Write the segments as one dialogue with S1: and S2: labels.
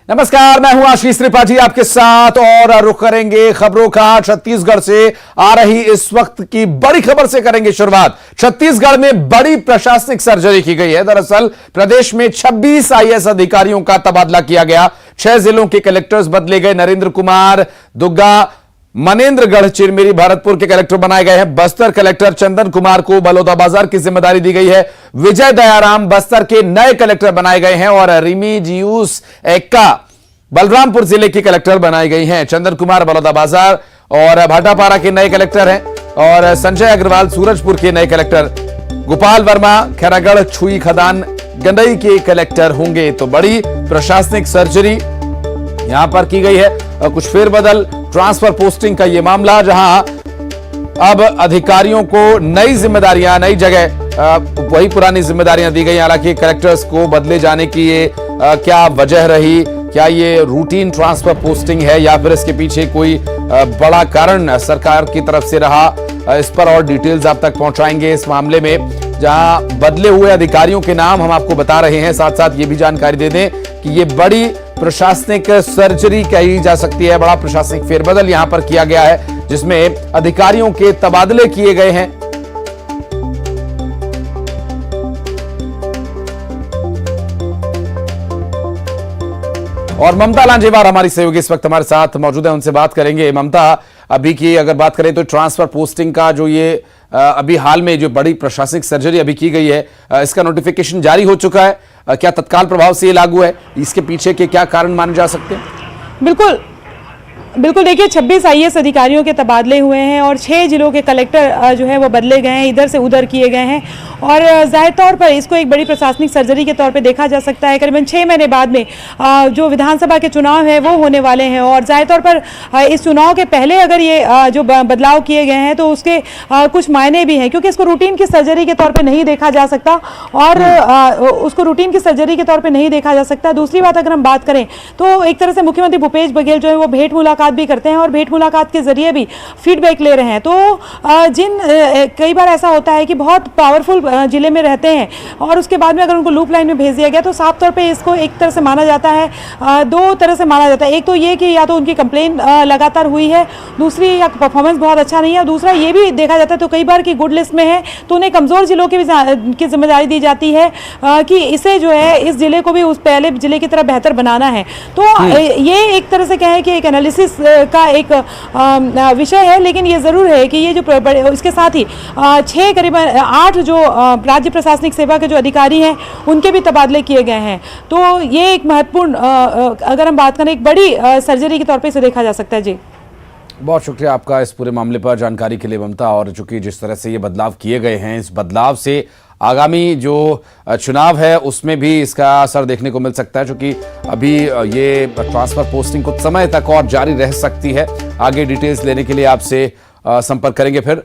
S1: नमस्कार, मैं हूं आशीष त्रिपाठी आपके साथ और रुख करेंगे खबरों का। छत्तीसगढ़ से आ रही इस वक्त की बड़ी खबर से करेंगे शुरुआत। छत्तीसगढ़ में बड़ी प्रशासनिक सर्जरी की गई है। दरअसल प्रदेश में 26 आईएएस अधिकारियों का तबादला किया गया। 6 जिलों के कलेक्टर्स बदले गए। नरेंद्र कुमार दुग्गा मनेन्द्रगढ़ चिरमिरी भरतपुर के कलेक्टर बनाए गए हैं। बस्तर कलेक्टर चंदन कुमार को बलौदाबाजार की जिम्मेदारी दी गई है। विजय दयाराम बस्तर के नए कलेक्टर बनाए गए हैं और रिमीजियूस एक्का बलरामपुर जिले की कलेक्टर बनाई गई हैं। चंदन कुमार बलौदाबाजार और भाटापारा के नए कलेक्टर हैं और संजय अग्रवाल सूरजपुर के नए कलेक्टर। गोपाल वर्मा खैरागढ़ छुई खदान गंडई के कलेक्टर होंगे। तो बड़ी प्रशासनिक सर्जरी यहां पर की गई है। कुछ फेरबदल, ट्रांसफर पोस्टिंग का यह मामला, जहां अब अधिकारियों को नई जिम्मेदारियां, नई जगह वही पुरानी जिम्मेदारियां दी गई। हालांकि कलेक्टर्स को बदले जाने की ये क्या वजह रही, क्या ये रूटीन ट्रांसफर पोस्टिंग है या फिर इसके पीछे कोई बड़ा कारण सरकार की तरफ से रहा, इस पर और डिटेल्स आप तक पहुंचाएंगे इस मामले में। जहां बदले हुए अधिकारियों के नाम हम आपको बता रहे हैं, साथ साथ ये भी जानकारी दे दें कि ये बड़ी प्रशासनिक सर्जरी कही जा सकती है। बड़ा प्रशासनिक फेरबदल यहां पर किया गया है जिसमें अधिकारियों के तबादले किए गए हैं। और ममता लांजेवार हमारी सहयोगी इस वक्त हमारे साथ मौजूद है, उनसे बात करेंगे। ममता, अभी की अगर बात करें तो ट्रांसफर पोस्टिंग का जो ये अभी हाल में जो बड़ी प्रशासनिक सर्जरी अभी की गई है, इसका नोटिफिकेशन जारी हो चुका है। क्या तत्काल प्रभाव से ये लागू है? इसके पीछे के क्या कारण माने जा सकते हैं?
S2: बिल्कुल देखिए, 26 आईएएस अधिकारियों के तबादले हुए हैं और 6 जिलों के कलेक्टर जो है वो बदले गए हैं, इधर से उधर किए गए हैं। और जाहिर तौर पर इसको एक बड़ी प्रशासनिक सर्जरी के तौर पे देखा जा सकता है। करीबन 6 महीने बाद में जो विधानसभा के चुनाव है वो होने वाले हैं और जाहिर तौर पर इस चुनाव के पहले अगर ये जो बदलाव किए गए हैं तो उसके कुछ मायने भी हैं, क्योंकि इसको रूटीन की सर्जरी के तौर पर नहीं देखा जा सकता और उसको रूटीन की सर्जरी के तौर पर नहीं देखा जा सकता। दूसरी बात, अगर हम बात करें तो एक तरह से मुख्यमंत्री भूपेश बघेल जो है वो भेंट मुलाकात भी करते हैं और भेंट मुलाकात के जरिए भी फीडबैक ले रहे हैं। तो कई बार ऐसा होता है कि बहुत पावरफुल जिले में रहते हैं और उसके बाद में अगर उनको लूप लाइन में भेज दिया गया तो साफ तौर पे इसको एक तरह से माना जाता है, 2 तरह से माना जाता है। एक तो ये कि या तो उनकी कंप्लेन लगातार हुई है, दूसरी या परफॉर्मेंस बहुत अच्छा नहीं है, दूसरा ये भी देखा जाता है तो कई बार की गुड लिस्ट में है तो उन्हें कमजोर जिलों की जिम्मेदारी दी जाती है कि इसे जो है इस जिले को भी उस पहले जिले की तरह बेहतर बनाना है। तो ये एक तरह से कहें कि एक एनालिसिस का एक विषय है। लेकिन ये जरूर है कि ये जो इसके साथ ही 6 करीबन 8 जो राज्य प्रशासनिक सेवा के जो अधिकारी हैं उनके भी तबादले किए गए हैं। तो ये एक महत्वपूर्ण अगर हम बात करें एक बड़ी सर्जरी के तौर पे इसे देखा जा सकता है। जी,
S1: बहुत शुक्रिया आपका इस पूरे मामले पर जानकारी के लिए ममता। और चूंकि जिस तरह से ये बदलाव किए गए हैं, इस बदलाव से आगामी जो चुनाव है उसमें भी इसका असर देखने को मिल सकता है, क्योंकि अभी ये ट्रांसफर पोस्टिंग कुछ समय तक और जारी रह सकती है। आगे डिटेल्स लेने के लिए आपसे संपर्क करेंगे फिर।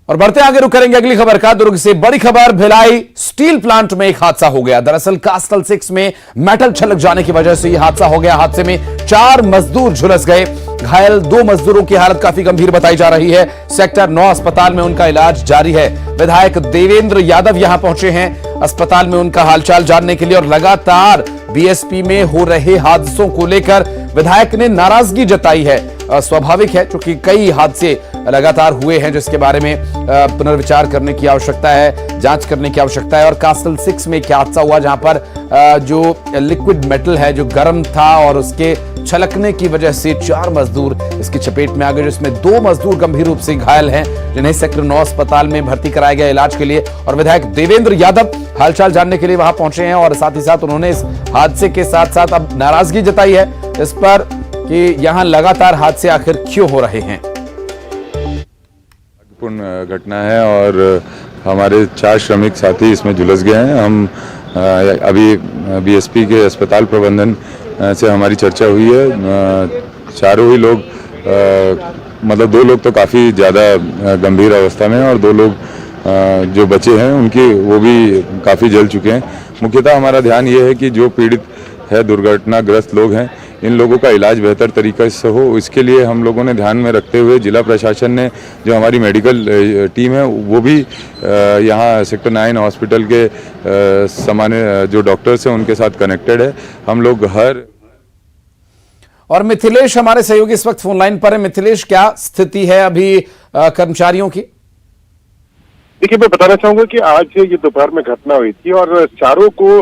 S1: और बढ़ते आगे रुक करेंगे अगली खबर का। दुर्ग से बड़ी खबर, भिलाई स्टील प्लांट में एक हादसा हो गया। दरअसल कास्टल 6 में मेटल छलक जाने की वजह से यह हादसा हो गया। हादसे में 4 मजदूर झुलस गए। घायल 2 मजदूरों की हालत काफी गंभीर बताई जा रही है। सेक्टर 9 अस्पताल में उनका इलाज जारी है। विधायक देवेंद्र यादव यहां पहुंचे हैं अस्पताल में उनका हालचाल जानने के लिए। और लगातार बीएसपी में हो रहे हादसों को लेकर विधायक ने नाराजगी जताई है। स्वाभाविक है, क्योंकि कई हादसे लगातार हुए हैं जिसके बारे में पुनर्विचार करने की आवश्यकता है, जांच करने की आवश्यकता है। और कास्टल 6 में क्या हादसा हुआ जहां पर जो लिक्विड मेटल है जो गर्म था और उसके छलकने की वजह से 4 मजदूर इसकी चपेट में आ गए, जिसमें 2 मजदूर गंभीर रूप से घायल हैं, जिन्हें सेक्टर 9 अस्पताल में भर्ती कराया गया इलाज के लिए। और विधायक देवेंद्र यादव हालचाल जानने के लिए वहां पहुंचे हैं और साथ ही साथ उन्होंने इस हादसे के साथ साथ अब नाराजगी जताई है इस पर कि यहां लगातार हादसे आखिर क्यों हो रहे हैं।
S3: पूर्ण घटना है और हमारे 4 श्रमिक साथी इसमें झुलस गए हैं। हम अभी बीएसपी के अस्पताल प्रबंधन से हमारी चर्चा हुई है। चारों ही लोग मतलब 2 लोग तो काफ़ी ज़्यादा गंभीर अवस्था में और 2 लोग जो बचे हैं उनकी वो भी काफ़ी जल चुके हैं। मुख्यतः हमारा ध्यान ये है कि जो पीड़ित है, दुर्घटनाग्रस्त लोग हैं, इन लोगों का इलाज बेहतर तरीके से हो, इसके लिए हम लोगों ने ध्यान में रखते हुए जिला प्रशासन ने जो हमारी मेडिकल टीम है वो भी यहाँ सेक्टर 9 हॉस्पिटल के सामान्य जो डॉक्टर्स हैं उनके साथ कनेक्टेड है। हम लोग हर
S1: और मिथिलेश हमारे सहयोगी इस वक्त फोन लाइन पर है। मिथिलेश, क्या स्थिति है अभी कर्मचारियों की?
S4: देखिए, मैं बताना चाहूंगा कि आज ये दोपहर में घटना हुई थी और चारों को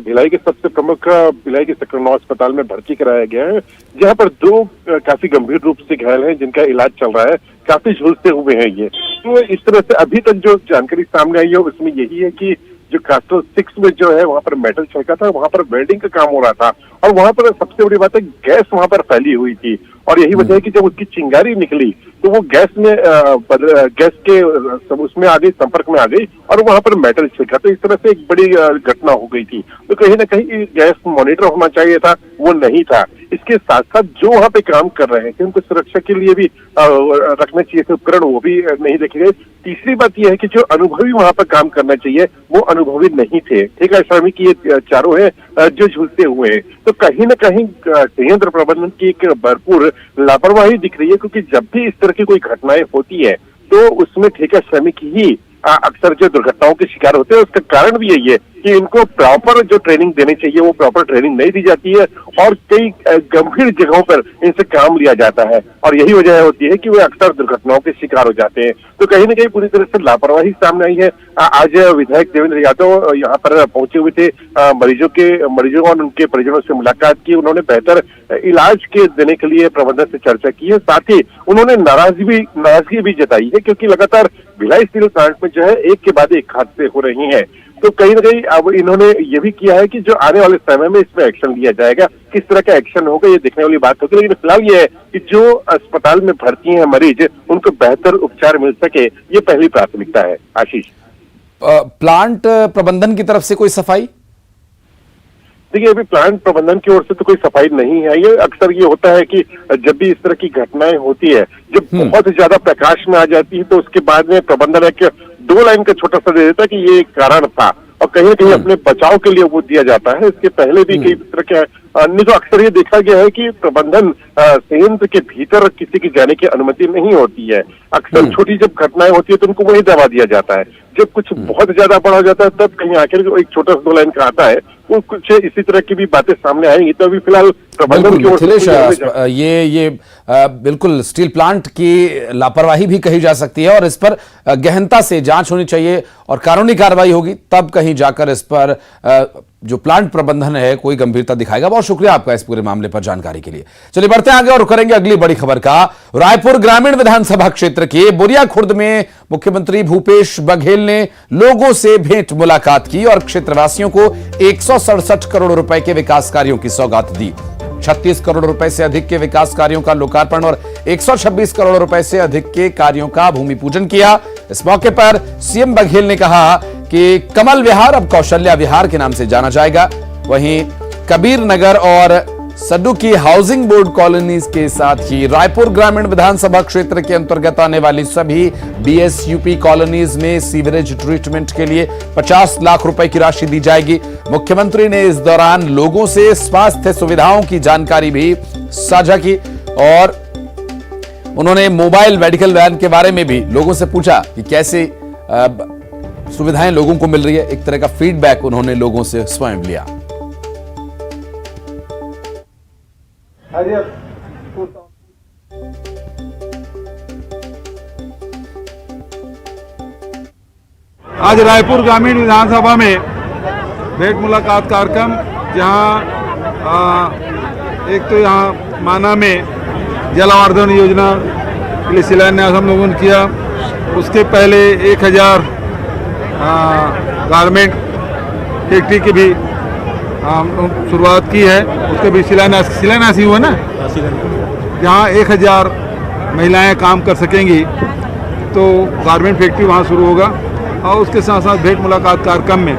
S4: भिलाई के सबसे प्रमुख भिलाई के सेक्टर 9 अस्पताल में भर्ती कराया गया है, जहां पर दो काफी गंभीर रूप से घायल हैं जिनका इलाज चल रहा है। काफी झुलसे हुए हैं ये। तो इस तरह से अभी तक जो जानकारी सामने आई है उसमें यही है कि जो कास्टल 6 में जो है वहां पर मेटल छलका था, वहां पर वेल्डिंग का काम हो रहा था और वहां पर सबसे बड़ी बात है गैस वहां पर फैली हुई थी और यही वजह है कि जब उसकी चिंगारी निकली तो वो गैस में गैस के उसमें आ गई, संपर्क में आ गई और वहां पर मेटल छिड़का। तो इस तरह से एक बड़ी घटना हो गई थी। तो कहीं ना कहीं गैस मॉनिटर होना चाहिए था, वो नहीं था। इसके साथ साथ जो वहां पे काम कर रहे हैं कि उनको सुरक्षा के लिए भी रखना चाहिए थे उपकरण, वो भी नहीं देखे गए। तीसरी बात यह है कि जो अनुभवी वहां पर काम करना चाहिए वो अनुभवी नहीं थे। ठीक है, श्रमिक ये चारों हैं जो झुलसे हुए हैं। तो कहीं ना कहीं संयंत्र प्रबंधन की एक भरपूर लापरवाही दिख रही है, क्योंकि जब भी इस तरह की कोई घटनाएं होती है तो उसमें ठेका श्रमिक ही अक्सर जो दुर्घटनाओं के शिकार होते हैं। उसका कारण भी यही है कि इनको प्रॉपर जो ट्रेनिंग देनी चाहिए वो प्रॉपर ट्रेनिंग नहीं दी जाती है और कई गंभीर जगहों पर इनसे काम लिया जाता है और यही वजह होती है कि वे अक्सर दुर्घटनाओं के शिकार हो जाते हैं। तो कहीं ना कहीं पूरी तरह से लापरवाही सामने आई है। आज विधायक देवेंद्र यादव यहाँ पर पहुंचे हुए थे, मरीजों और उनके परिजनों से मुलाकात की। उन्होंने बेहतर इलाज के देने के लिए प्रबंधन से चर्चा की है। साथ ही उन्होंने नाराजगी भी जताई है, क्योंकि लगातार भिलाई स्टील प्लांट में जो है एक के बाद एक हादसे हो रही हैं। तो कहीं ना कहीं अब इन्होंने ये भी किया है कि जो आने वाले समय में इसमें एक्शन लिया जाएगा। किस तरह का एक्शन होगा ये देखने वाली बात होगी, लेकिन फिलहाल ये है कि जो अस्पताल में भर्ती हैं मरीज, उनको बेहतर उपचार मिल सके, ये पहली प्राथमिकता है। आशीष,
S1: प्लांट प्रबंधन की तरफ से कोई सफाई?
S4: देखिए, अभी प्लांट प्रबंधन की ओर से तो कोई सफाई नहीं है। ये अक्सर ये होता है कि जब भी इस तरह की घटनाएं होती है, जब बहुत ज्यादा प्रकाश में आ जाती है, तो उसके बाद में प्रबंधन एक 2 लाइन का छोटा सा दे देता है कि ये एक कारण था और कहीं ना कहीं अपने बचाव के लिए वो दिया जाता है। इसके पहले भी कई तरह के अन्य तो अक्सर ये देखा गया है कि प्रबंधन संयंत्र के भीतर किसी की जाने की अनुमति नहीं होती है। अक्सर छोटी जब घटनाएं होती है तो उनको वही दबा दिया जाता है। जब कुछ बहुत ज्यादा बड़ा हो जाता है तब कहीं आखिर एक छोटा सा 2 लाइन का आता है, वो कुछ इसी तरह की भी बातें सामने आएंगी। तो अभी फिलहाल प्रबंधन की ओर से
S1: ये बिल्कुल स्टील प्लांट की लापरवाही भी कही जा सकती है और इस पर गहनता से जांच होनी चाहिए और कानूनी कार्रवाई होगी, तब कहीं जाकर इस पर जो प्लांट प्रबंधन है कोई गंभीरता दिखाएगा। बहुत शुक्रिया आपका इस पूरे मामले पर जानकारी के लिए। चलिए बढ़ते हैं आगे और करेंगे अगली बड़ी खबर का। रायपुर ग्रामीण विधानसभा क्षेत्र के बोरिया खुर्द में मुख्यमंत्री भूपेश बघेल ने लोगों से भेंट मुलाकात की और क्षेत्रवासियों को 167 करोड़ रुपए के विकास कार्यों की सौगात दी। 36 करोड़ रुपए से अधिक के विकास कार्यों का लोकार्पण और 126 करोड़ रुपए से अधिक के कार्यों का भूमि पूजन किया। इस मौके पर सीएम बघेल ने कहा कि कमल विहार अब कौशल्या विहार के नाम से जाना जाएगा। वहीं कबीर नगर और सड्डू की हाउसिंग बोर्ड कॉलोनीज के साथ ही रायपुर ग्रामीण विधानसभा क्षेत्र के अंतर्गत आने वाली सभी बीएसयूपी कॉलोनीज में सीवरेज ट्रीटमेंट के लिए 50 लाख रुपए की राशि दी जाएगी। मुख्यमंत्री ने इस दौरान लोगों से स्वास्थ्य सुविधाओं की जानकारी भी साझा की और उन्होंने मोबाइल मेडिकल वैन के बारे में भी लोगों से पूछा कि कैसे सुविधाएं लोगों को मिल रही है। एक तरह का फीडबैक उन्होंने लोगों से स्वयं लिया।
S5: आज रायपुर ग्रामीण विधानसभा में भेंट मुलाकात कार्यक्रम, जहां एक तो यहाँ माना में जल आवर्धन योजना के लिए शिलान्यास हम लोगों ने किया। उसके पहले 1000 गारमेंट फैक्ट्री की भी शुरुआत की है, उसके भी शिलान्यास ही हुआ ना, जहाँ 1000 महिलाएं काम कर सकेंगी। तो गारमेंट फैक्ट्री वहाँ शुरू होगा और उसके साथ साथ भेंट मुलाकात कार्यक्रम में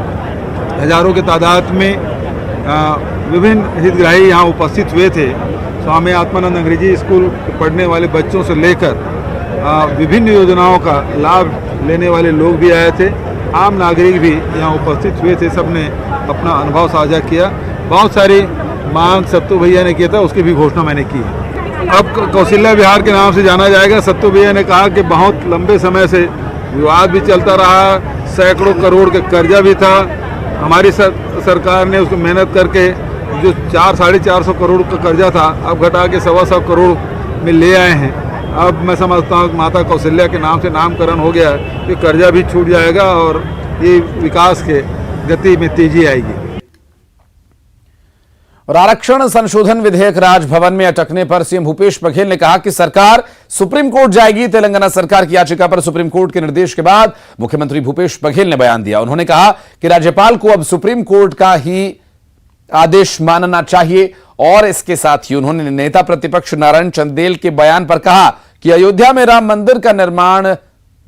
S5: हजारों के तादाद में विभिन्न हितग्राही यहाँ उपस्थित हुए थे। स्वामी आत्मानंद अंग्रेजी स्कूल पढ़ने वाले बच्चों से लेकर विभिन्न योजनाओं का लाभ लेने वाले लोग भी आए थे। आम नागरिक भी यहाँ उपस्थित हुए थे, सबने अपना अनुभव साझा किया। बहुत सारी मांग सत्तू भैया ने किया था, उसकी भी घोषणा मैंने की। अब कौशल्या विहार के नाम से जाना जाएगा। सत्तू भैया ने कहा कि बहुत लंबे समय से विवाद भी चलता रहा, सैकड़ों करोड़ का कर्जा भी था। हमारी सरकार ने उसको मेहनत करके जो 400-450 करोड़ का कर्जा था अब घटा के 125 करोड़ में ले आए हैं। अब मैं समझता हूँ कि माता कौशल्या के नाम से नामकरण हो गया है, कि कर्जा भी छूट जाएगा और ये विकास के गति में तेजी आएगी।
S1: और आरक्षण संशोधन विधेयक राजभवन में अटकने पर सीएम भूपेश बघेल ने कहा कि सरकार सुप्रीम कोर्ट जाएगी। तेलंगाना सरकार की याचिका पर सुप्रीम कोर्ट के निर्देश के बाद मुख्यमंत्री भूपेश बघेल ने बयान दिया। उन्होंने कहा कि राज्यपाल को अब सुप्रीम कोर्ट का ही आदेश मानना चाहिए और इसके साथ ही उन्होंने नेता प्रतिपक्ष नारायण चंदेल के बयान पर कहा कि अयोध्या में राम मंदिर का निर्माण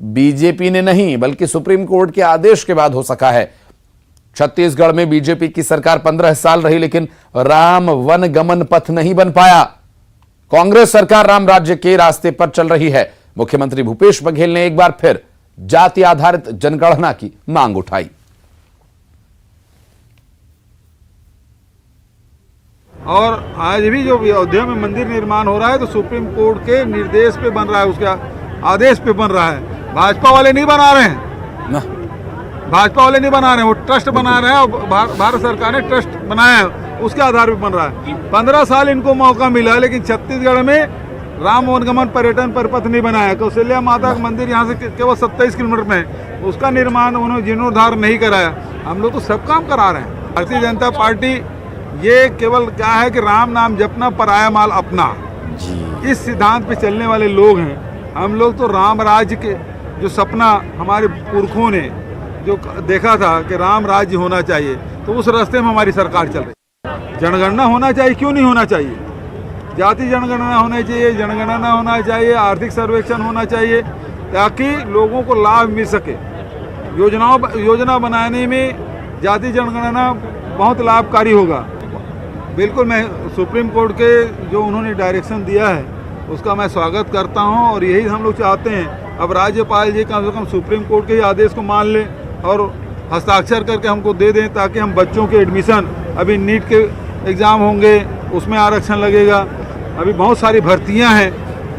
S1: बीजेपी ने नहीं बल्कि सुप्रीम कोर्ट के आदेश के बाद हो सका है। छत्तीसगढ़ में बीजेपी की सरकार 15 साल रही लेकिन राम वन गमन पथ नहीं बन पाया। कांग्रेस सरकार राम राज्य के रास्ते पर चल रही है। मुख्यमंत्री भूपेश बघेल ने एक बार फिर जाति आधारित जनगणना की मांग उठाई।
S5: और आज भी जो अयोध्या में मंदिर निर्माण हो रहा है तो सुप्रीम कोर्ट के निर्देश पे बन रहा है, उसके आदेश पे बन रहा है। भाजपा वाले नहीं बना रहे हैं, भाजपा वाले नहीं बना रहे हैं, वो ट्रस्ट बना रहे हैं और भारत सरकार ने ट्रस्ट बनाया है, उसके आधार पे बन रहा है। 15 साल इनको मौका मिला लेकिन छत्तीसगढ़ में राम वनगमन पर्यटन परपथ नहीं बनाया। कौशल्या माता का मंदिर यहाँ से केवल 27 किलोमीटर में है, उसका निर्माण उन्होंने जीर्णोद्धार नहीं कराया। हम लोग तो सब काम करा रहे हैं। भारतीय जनता पार्टी ये केवल क्या है कि राम नाम जपना पराया माल अपना, इस सिद्धांत पे चलने वाले लोग हैं। हम लोग तो राम राज्य के जो सपना हमारे पुरखों ने जो देखा था कि राम राज्य होना चाहिए, तो उस रास्ते में हमारी सरकार चल रही है। जनगणना होना चाहिए, क्यों नहीं होना चाहिए? जाति जनगणना होना चाहिए, जनगणना होना चाहिए, आर्थिक सर्वेक्षण होना चाहिए ताकि लोगों को लाभ मिल सके। योजना बनाने में जाति जनगणना बहुत लाभकारी होगा। बिल्कुल, मैं सुप्रीम कोर्ट के जो उन्होंने डायरेक्शन दिया है उसका मैं स्वागत करता हूं और यही हम लोग चाहते हैं। अब राज्यपाल जी कम से कम सुप्रीम कोर्ट के ही आदेश को मान लें और हस्ताक्षर करके हमको दे दें ताकि हम बच्चों के एडमिशन, अभी नीट के एग्ज़ाम होंगे उसमें आरक्षण लगेगा, अभी बहुत सारी भर्तियां हैं,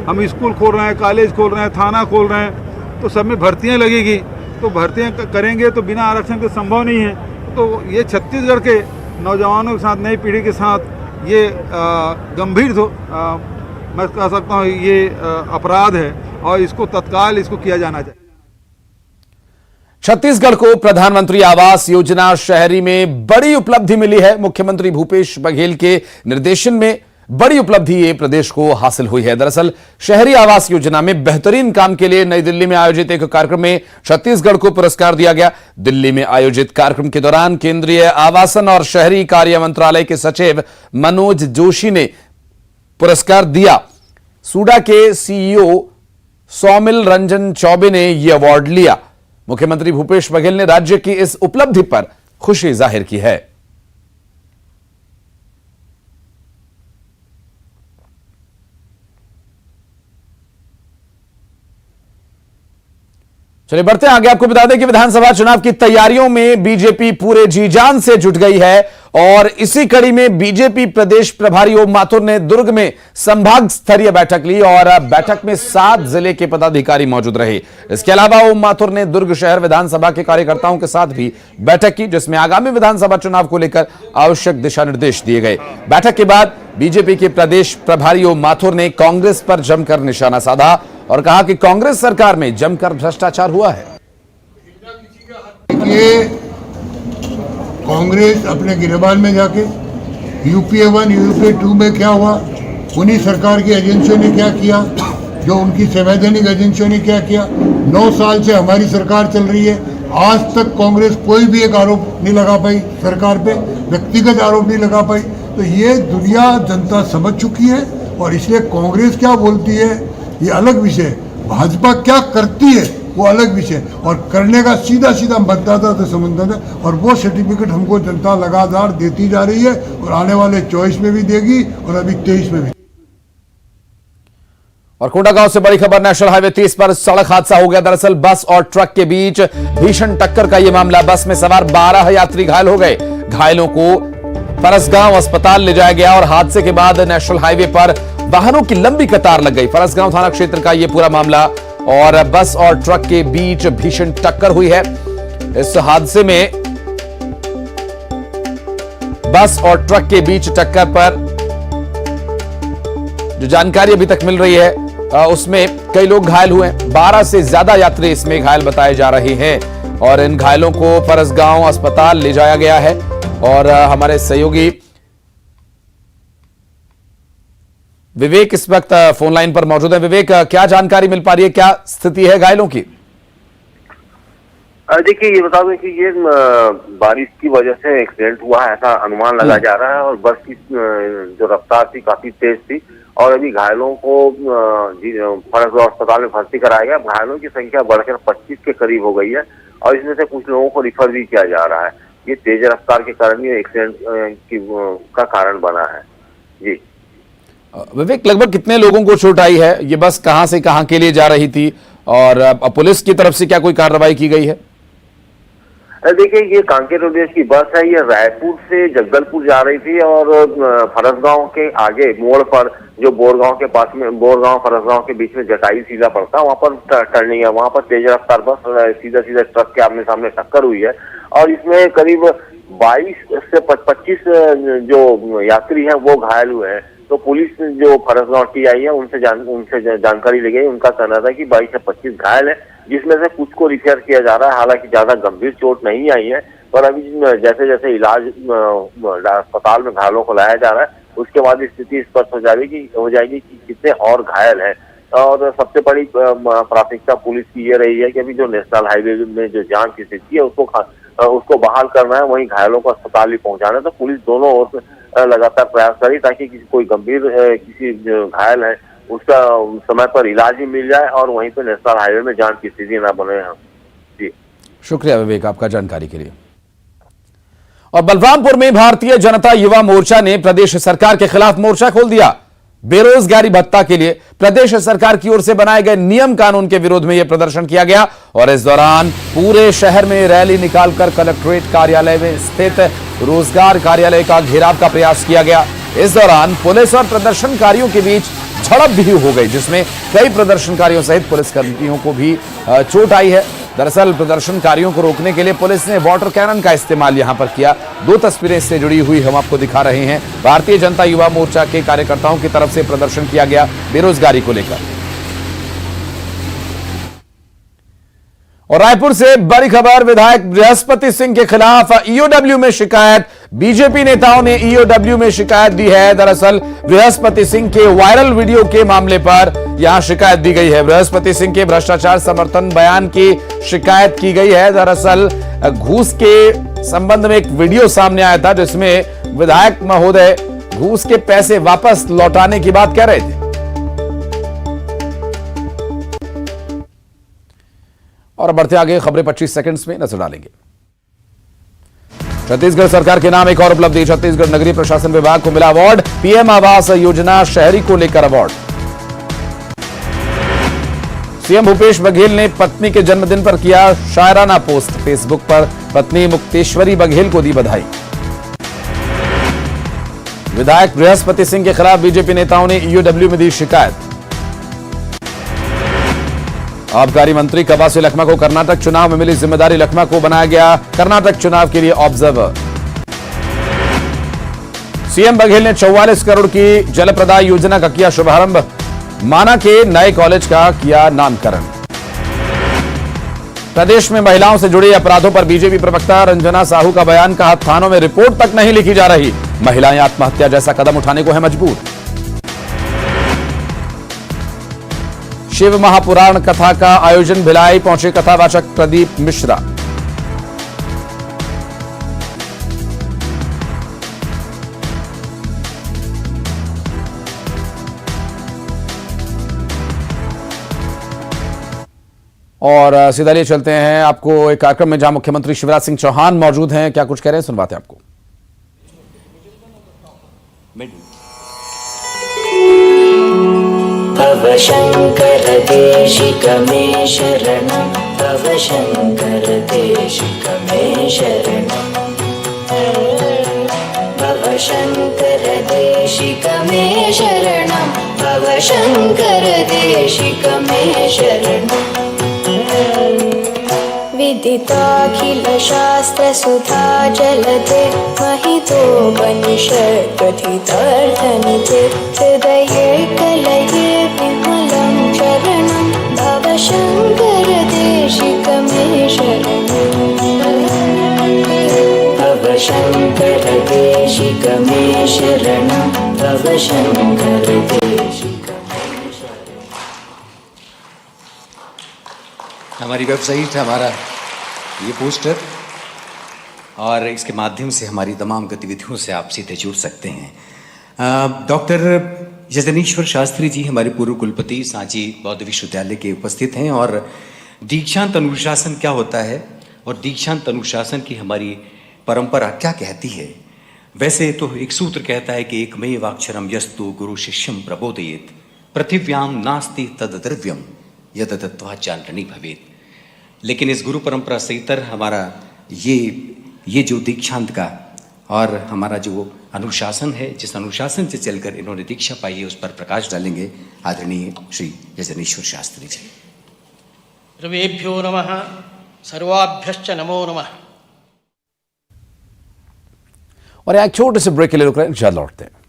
S5: हम स्कूल खोल रहे हैं, कॉलेज खोल रहे हैं, थाना खोल रहे हैं, तो सब में भर्तियाँ लगेगी। तो भर्तियाँ करेंगे तो बिना आरक्षण के संभव नहीं है। तो ये छत्तीसगढ़ के नौजवानों के साथ, नई पीढ़ी के साथ ये गंभीर मैं कह सकता हूँ ये अपराध है और इसको तत्काल किया जाना चाहिए।
S1: छत्तीसगढ़ को प्रधानमंत्री आवास योजना शहरी में बड़ी उपलब्धि मिली है। मुख्यमंत्री भूपेश बघेल के निर्देशन में बड़ी उपलब्धि ये प्रदेश को हासिल हुई है। दरअसल शहरी आवास योजना में बेहतरीन काम के लिए नई दिल्ली में आयोजित एक कार्यक्रम में छत्तीसगढ़ को पुरस्कार दिया गया। दिल्ली में आयोजित कार्यक्रम के दौरान केंद्रीय आवासन और शहरी कार्य मंत्रालय के सचिव मनोज जोशी ने पुरस्कार दिया। सूडा के सीईओ सौमिल रंजन चौबे ने यह अवार्ड लिया। मुख्यमंत्री भूपेश बघेल ने राज्य की इस उपलब्धि पर खुशी जाहिर की है। चलिए बढ़ते हैं आगे। आपको बता दें कि विधानसभा चुनाव की तैयारियों में बीजेपी पूरे जी जान से जुट गई है और इसी कड़ी में बीजेपी प्रदेश प्रभारी ओम माथुर ने दुर्ग में संभाग स्तरीय बैठक ली और बैठक में 7 जिले के पदाधिकारी मौजूद रहे। इसके अलावा ओम माथुर ने दुर्ग शहर विधानसभा के कार्यकर्ताओं के साथ भी बैठक की, जिसमें आगामी विधानसभा चुनाव को लेकर आवश्यक दिशा निर्देश दिए गए। बैठक के बाद बीजेपी के प्रदेश प्रभारी ओम माथुर ने कांग्रेस पर जमकर निशाना साधा और कहा कि कांग्रेस सरकार में जमकर भ्रष्टाचार हुआ है।
S6: ये कांग्रेस अपने गिरबान में जाके यूपीए 1 यूपीए 2 में क्या हुआ, उन्हीं सरकार की एजेंसियों ने क्या किया, जो उनकी संवैधानिक एजेंसियों ने क्या किया। 9 साल से हमारी सरकार चल रही है, आज तक कांग्रेस कोई भी एक आरोप नहीं लगा पाई सरकार पे, व्यक्तिगत आरोप नहीं लगा पाई। तो ये दुनिया जनता समझ चुकी है और इसलिए कांग्रेस क्या बोलती है ये अलग विषय, भाजपा क्या करती है वो अलग विषय, और करने का सीधा सीधा मतदाता से संबंध है। और वो सर्टिफिकेट हमको जनता लगातार देती जा रही है और आने वाले 24 में भी देगी और अभी 23 में भी।
S1: और कोंडागांव से बड़ी खबर, नेशनल हाईवे 30 पर सड़क हादसा हो गया। दरअसल बस और ट्रक के बीच भीषण टक्कर का यह मामला। बस में सवार 12 यात्री घायल हो गए। घायलों को फरसगांव अस्पताल ले जाया गया और हादसे के बाद नेशनल हाईवे पर वाहनों की लंबी कतार लग गई। फरसगांव थाना क्षेत्र का यह पूरा मामला और बस और ट्रक के बीच भीषण टक्कर हुई है। इस हादसे में बस और ट्रक के बीच टक्कर पर जो जानकारी अभी तक मिल रही है उसमें कई लोग घायल हुए। 12 से ज्यादा यात्री इसमें घायल बताए जा रहे हैं और इन घायलों को फरसगांव अस्पताल ले जाया गया है। और हमारे सहयोगी विवेक इस वक्त फोन लाइन पर मौजूद है। विवेक, क्या जानकारी मिल पा रही है, क्या स्थिति है घायलों की?
S7: देखिए, ये बता दें कि ये बारिश की वजह से एक्सीडेंट हुआ है, ऐसा अनुमान लगा जा रहा है। और बस की जो रफ्तार थी काफी तेज थी और अभी घायलों को फरसगांव अस्पताल में भर्ती कराया गया। घायलों की संख्या बढ़कर 25 के करीब हो गई है और इसमें से कुछ लोगों को रिफर भी किया जा रहा है। ये तेज रफ्तार के कारण ये एक्सीडेंट का कारण बना है। जी
S1: विवेक, लगभग कितने लोगों को चोट आई है? ये बस कहां से कहां के लिए जा रही थी और पुलिस की तरफ से क्या कोई कार्रवाई की गई है?
S7: देखिए, ये कांकेर रोडवेज की बस है। ये रायपुर से जगदलपुर जा रही थी और फरसगांव के आगे मोड़ पर जो बोरगांव के पास में बोरगांव फरसगांव के बीच में जटाई सीधा पड़ता है, वहां पर टर्निंग है। वहां पर तेज रफ्तार बस सीधा सीधा ट्रक के आमने सामने टक्कर हुई है और इसमें करीब 22 से 25 जो यात्री हैं वो घायल हुए हैं। तो पुलिस जो फरसगांव टीआई है उनसे जानकारी ली गई। उनका कहना था कि 22 से 25 घायल है, जिसमें से कुछ को रिफेयर किया जा रहा है। हालांकि ज्यादा गंभीर चोट नहीं आई है, पर अभी जैसे जैसे इलाज अस्पताल में घायलों को लाया जा रहा है उसके बाद स्थिति स्पष्ट हो जाएगी कि कितने और घायल हैं। और सबसे बड़ी प्राथमिकता पुलिस की ये रही है कि अभी जो नेशनल हाईवे में जो जाम की स्थिति है उसको बहाल करना है, वहीं घायलों को अस्पताल भी पहुंचाना है। तो पुलिस दोनों ओर से लगातार प्रयास करी ताकि कोई गंभीर किसी घायल है उसका समय पर इलाज भी मिल जाए और वहीं पे नेशनल हाईवे में जाम की स्थिति ना बने। जी
S1: शुक्रिया विवेक आपका जानकारी के लिए। और बलरामपुर में भारतीय जनता युवा मोर्चा ने प्रदेश सरकार के खिलाफ मोर्चा खोल दिया। बेरोजगारी भत्ता के लिए प्रदेश सरकार की ओर से बनाए गए नियम कानून के विरोध में यह प्रदर्शन किया गया और इस दौरान पूरे शहर में रैली निकालकर कलेक्ट्रेट कार्यालय में स्थित रोजगार कार्यालय का घेराव का प्रयास किया गया। इस दौरान पुलिस और प्रदर्शनकारियों के बीच झड़प भी हो गई, जिसमें कई प्रदर्शनकारियों सहित पुलिसकर्मियों को भी चोट आई है। दरअसल प्रदर्शनकारियों को रोकने के लिए पुलिस ने वाटर कैनन का इस्तेमाल यहां पर किया। 2 तस्वीरें इससे जुड़ी हुई हम आपको दिखा रहे हैं। भारतीय जनता युवा मोर्चा के कार्यकर्ताओं की तरफ से प्रदर्शन किया गया बेरोजगारी को लेकर। और रायपुर से बड़ी खबर, विधायक बृहस्पति सिंह के खिलाफ ईओडब्ल्यू में शिकायत। बीजेपी नेताओं ने ईओडब्ल्यू में शिकायत दी है। दरअसल बृहस्पति सिंह के वायरल वीडियो के मामले पर यहां शिकायत दी गई है। बृहस्पति सिंह के भ्रष्टाचार समर्थन बयान की शिकायत की गई है। दरअसल घूस के संबंध में एक वीडियो सामने आया था जिसमें विधायक महोदय घूस के पैसे वापस लौटाने की बात कह रहे थे। और बढ़ते आगे खबरें 25 सेकंड्स में नजर डालेंगे। छत्तीसगढ़ सरकार के नाम एक और उपलब्धि, छत्तीसगढ़ नगरीय प्रशासन विभाग को मिला अवार्ड। पीएम आवास योजना शहरी को लेकर अवार्ड। सीएम भूपेश बघेल ने पत्नी के जन्मदिन पर किया शायराना पोस्ट। फेसबुक पर पत्नी मुक्तेश्वरी बघेल को दी बधाई। विधायक बृहस्पति सिंह के खिलाफ बीजेपी नेताओं ने ईओडब्ल्यू में दी शिकायत। आबकारी मंत्री कवासी लखमा को कर्नाटक चुनाव में मिली जिम्मेदारी, लखमा को बनाया गया कर्नाटक चुनाव के लिए ऑब्जर्वर। सीएम बघेल ने 44 करोड़ की जलप्रदाय योजना का किया शुभारंभ। माना के नए कॉलेज का किया नामकरण। प्रदेश में महिलाओं से जुड़े अपराधों पर बीजेपी प्रवक्ता रंजना साहू का बयान, कहा थानों में रिपोर्ट तक नहीं लिखी जा रही, महिलाएं आत्महत्या जैसा कदम उठाने को है मजबूर। शिव महापुराण कथा का आयोजन, भिलाई पहुंचे कथावाचक प्रदीप मिश्रा। और सीधा लिए चलते हैं आपको एक कार्यक्रम में जहां मुख्यमंत्री शिवराज सिंह चौहान मौजूद हैं। क्या कुछ कह रहे हैं, सुनवाते हैं आपको।
S8: भव शंकर देशिक मे शरणं, भव शंकर देशिक मे शरणं, भव शंकर देशिक मे शरणं, भव शंकर देशिक मे शरणं। विदिताखिलशास्त्रसुधा जलते महितोपनिषत्प्रथितार्थनिधे हृदये कलये विमलं चरणं भव शङ्कर देशिकमे शरणं भव शङ्कर देशिकमे शरणं भव शङ्कर देशिकमे शरणं।
S9: हमारी वेबसाइट है, हमारा ये पोस्टर, और इसके माध्यम से हमारी तमाम गतिविधियों से आप सीधे जुड़ सकते हैं। डॉक्टर यजनीश्वर शास्त्री जी हमारे पूर्व कुलपति सांची बौद्ध विश्वविद्यालय के उपस्थित हैं, और दीक्षांत अनुशासन क्या होता है और दीक्षांत अनुशासन की हमारी परंपरा क्या कहती है। वैसे तो एक सूत्र कहता है कि एकमेवाक्षरम यस्तु गुरु शिष्यम प्रबोधयेत पृथिव्याम नास्ति तद्द्रव्यम यदत्वा चांद्रणी भवेत। लेकिन इस गुरु परंपरा से इतर हमारा ये जो दीक्षांत का और हमारा जो अनुशासन है, जिस अनुशासन से चलकर इन्होंने दीक्षा पाई है, उस पर प्रकाश डालेंगे आदरणीय श्री यजनीश्वर शास्त्री जी।
S10: सर्वेभ्यो नमः, सर्वाभ्यश्च नमो नमः।
S1: और एक छोटे से ब्रेक के लिए रुक रहे हैं, जल्द लौटते हैं।